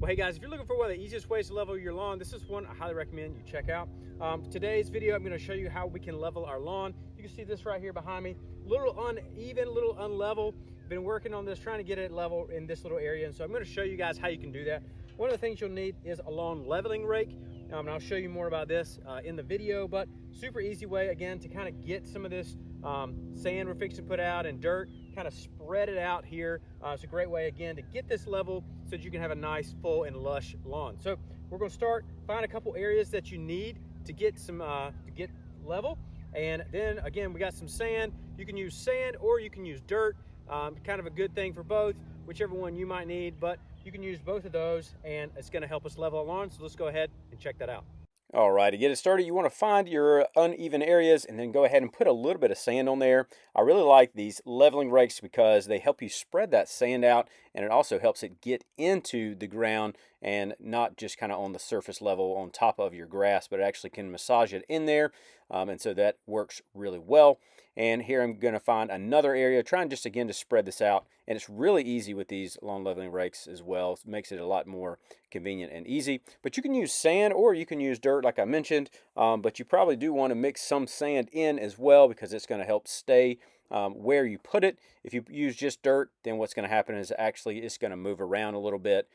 Well, hey guys, if you're looking for one of the easiest ways to level your lawn, this is one I highly recommend you check out. Today's video, I'm going to show you how we can level our lawn. You can see this right here behind me, a little uneven, a little unlevel. Been working on this, trying to get it level in this little area, and so I'm going to show you guys how you can do that. One of the things you'll need is a lawn leveling rake, and I'll show you more about this in the video, but super easy way, again, to kind of get some of this sand we're fixing to put out and dirt, kind of spread it out here. It's a great way, again, to get this level so that you can have a nice, full, and lush lawn. So we're going to start, find a couple areas that you need to get some level, and then again, we got some sand. You can use sand or you can use dirt. Kind of a good thing for both, whichever one you might need, but you can use both of those and it's going to help us level our lawn. So let's go ahead and check that out. All right, to get it started, you want to find your uneven areas and then go ahead and put a little bit of sand on there. I really like these leveling rakes because they help you spread that sand out, and it also helps it get into the ground and not just kind of on the surface level on top of your grass, but it actually can massage it in there, and so that works really well. And here I'm going to find another area, trying just again to spread this out. And it's really easy with these lawn leveling rakes as well. It makes it a lot more convenient and easy. But you can use sand or you can use dirt like I mentioned. But you probably do want to mix some sand in as well because it's going to help stay where you put it. If you use just dirt, then what's going to happen is actually it's going to move around a little bit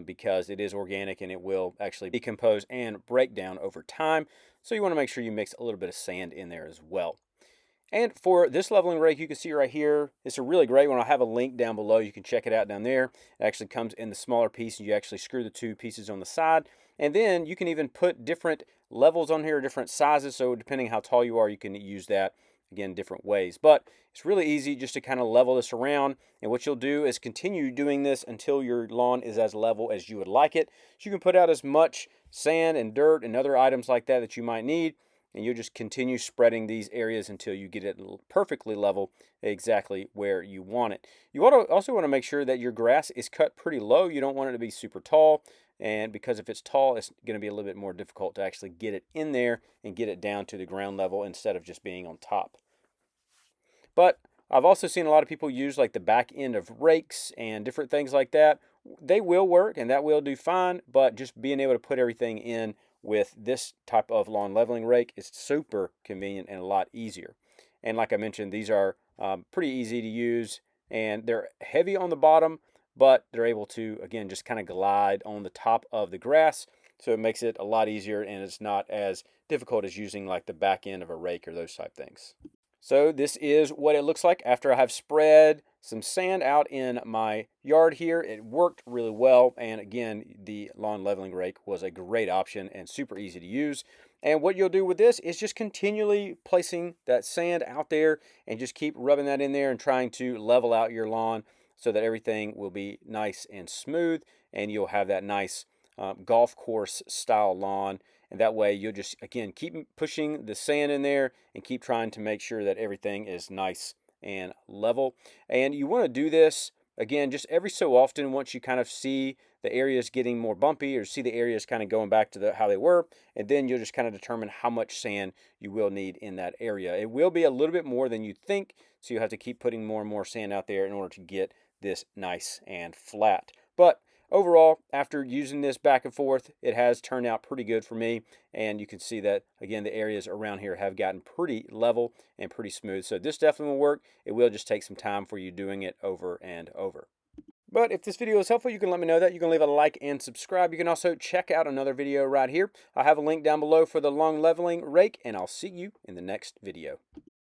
because it is organic and it will actually decompose and break down over time. So you want to make sure you mix a little bit of sand in there as well. And for this leveling rake, you can see right here, it's a really great one. I'll have a link down below. You can check it out down there. It actually comes in the smaller piece, and you actually screw the two pieces on the side. And then you can even put different levels on here, different sizes. So depending how tall you are, you can use that, again, different ways. But it's really easy just to kind of level this around. And what you'll do is continue doing this until your lawn is as level as you would like it. So you can put out as much sand and dirt and other items like that that you might need. And you'll just continue spreading these areas until you get it perfectly level, exactly where you want it. You also want to make sure that your grass is cut pretty low. You don't want it to be super tall, and because if it's tall, it's going to be a little bit more difficult to actually get it in there and get it down to the ground level instead of just being on top. But I've also seen a lot of people use like the back end of rakes and different things like that. They will work and that will do fine, but just being able to put everything in with this type of lawn leveling rake is super convenient and a lot easier. And like I mentioned, these are pretty easy to use, and they're heavy on the bottom, but they're able to, again, just kind of glide on the top of the grass. So it makes it a lot easier, and it's not as difficult as using like the back end of a rake or those type things. So this is what it looks like after I have spread some sand out in my yard here. It worked really well, and again, the lawn leveling rake was a great option and super easy to use. And what you'll do with this is just continually placing that sand out there and just keep rubbing that in there and trying to level out your lawn so that everything will be nice and smooth, and you'll have that nice golf course style lawn. And that way you'll just, again, keep pushing the sand in there and keep trying to make sure that everything is nice and level. And you want to do this, again, just every so often once you kind of see the areas getting more bumpy or see the areas kind of going back to how they were. And then you'll just kind of determine how much sand you will need in that area. It will be a little bit more than you think, so you have to keep putting more and more sand out there in order to get this nice and flat. But overall, after using this back and forth, it has turned out pretty good for me. And you can see that, again, the areas around here have gotten pretty level and pretty smooth. So this definitely will work. It will just take some time for you doing it over and over. But if this video is helpful, you can let me know that. You can leave a like and subscribe. You can also check out another video right here. I'll have a link down below for the lawn leveling rake, and I'll see you in the next video.